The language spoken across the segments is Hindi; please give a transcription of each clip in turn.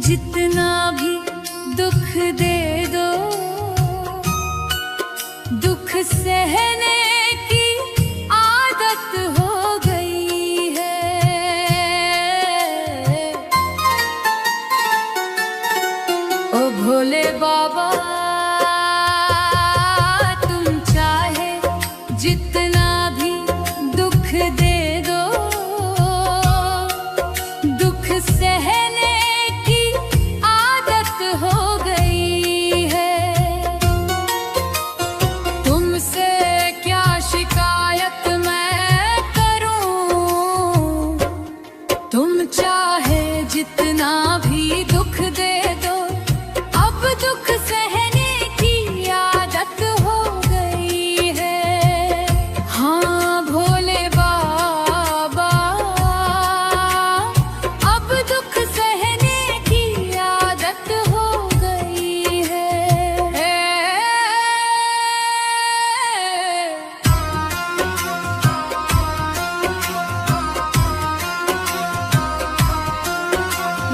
जितना भी दुख दे दो, दुख सहने की आदत हो गई है। ओ भोले बाबा, तुम चाहे जितना भी दुख दे दो, दुख सहने की आदत हो गई है। तुमसे क्या शिकायत मैं करूं, तुम चाहे जितना भी दुख दे दो, अब दुख सहने की आदत हो गई है। हाँ भोले बाबा, अब दुख सहने की आदत हो गई है।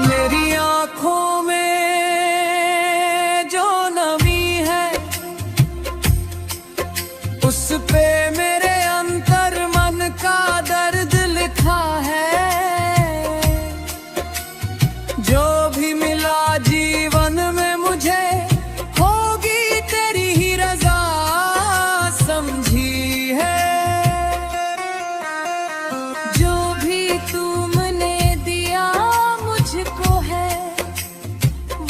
मेरी आँखों में जो नमी है, उस पे मेरे अंतर मन का दर्द लिखा है। जो भी मिला जीवन में मुझे, होगी तेरी ही रजा समझी है। जो भी तुमने दिया मुझको है,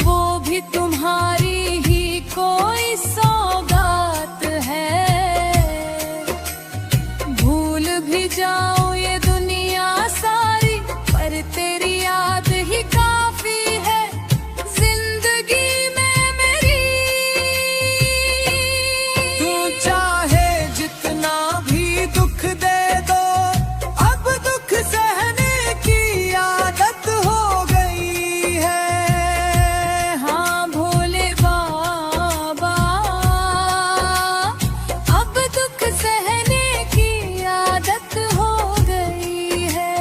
वो भी तुम्हारी ही कोई सौगात है। भूल भी जाऊं ये दुनिया सारी, पर तेरी याद ही काफी है जिंदगी में मेरी। तू चाहे जितना भी दुख दे दो, अब दुख सहने की आदत हो गई है। हाँ भोले बाबा, अब दुख सहने की आदत हो गई है।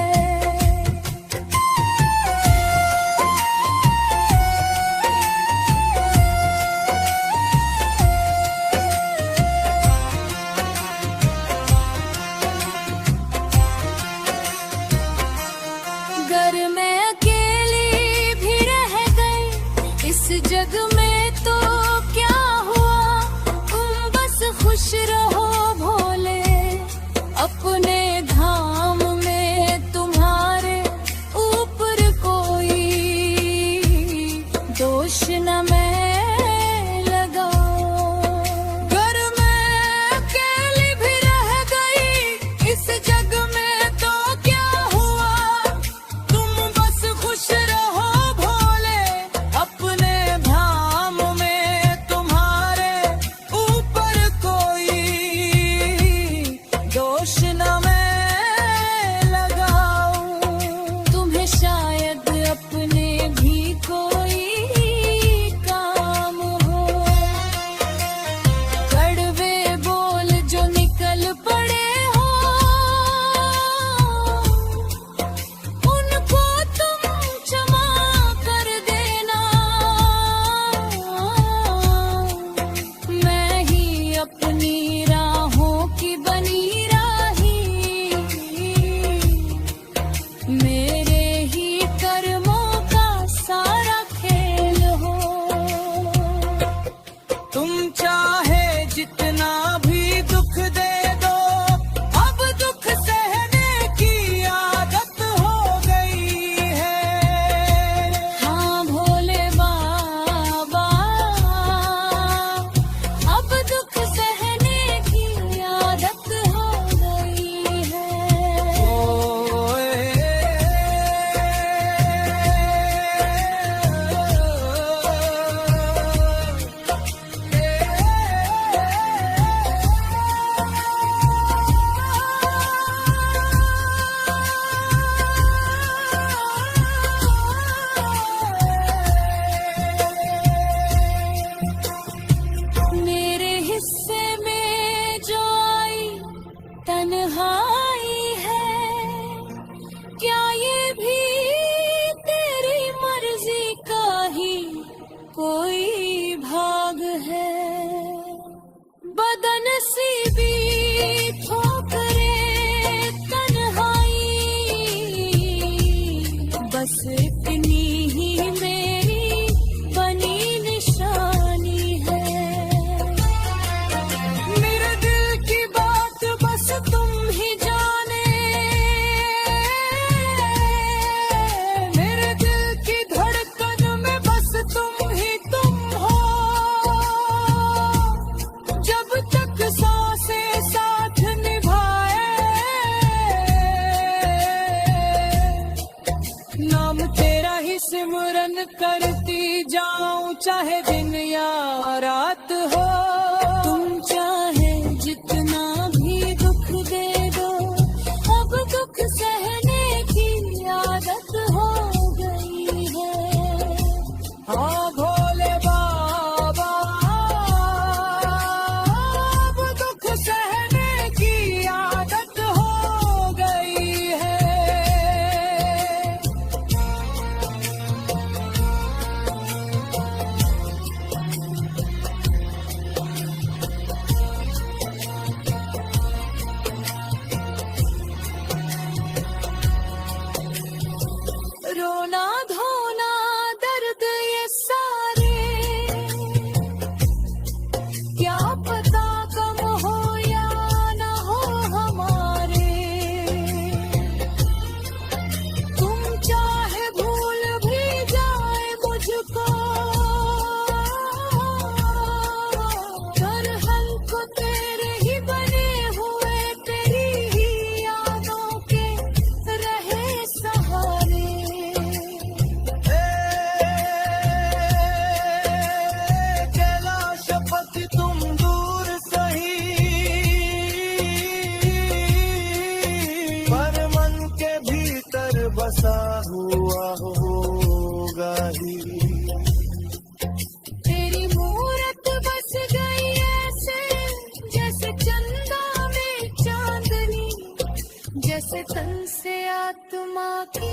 अगर मैं अकेली भी रह गई इस जग में तो क्या हुआ, तुम बस खुश रहो भोले अपने धाम में। तुम्हारे ऊपर कोई दोष न मैं लगाऊं। अगर मैं अकेली भी रह गई इस जग में तो क्या हुआ, तुम बस खुश रहो भोले अपने धाम में। तुम्हारे ऊपर कोई दोष न मैं लगाऊं। तुम्हें शायद अपने भी कोई काम हो, कड़वे बोल जो निकल पड़े हो, उनको तुम क्षमा कर देना। मैं ही अपनी राहों की बनी राही, मेरे ही कर्मों का सारा खेल हो। तुम चाहे जितना भी दुख दे दो, अब दुख सहने की आदत हो गई है। हाँ भोले बाबा, अब दुख सहने की आदत हो गई है। मेरे हिस्से में जो आई तन्हाई है, क्या ये भी तेरी मर्जी का करती जाऊं चाहे दिन या रात हो। तुम चाहे जितना भी दुख दे दो, अब दुख सहने की आदत हो गई है। हाँ भोले बाबा, अब दुख सहने की आदत हो गई है। रोना धोना दर्द ये सारे, क्या पता कम हो या ना हो हमारे। तुम चाहे भूल भी जाए मुझको, दरअसल को तेरे ही बने हुए, तेरी ही यादों के रहे सहारे। कैलाशपति तुम दूर सही, पर मन के भीतर बसा हुआ होगा ही। तेरी मूरत बस गई ऐसे, जैसे चंदा में चांदनी, जैसे तन से आत्मा की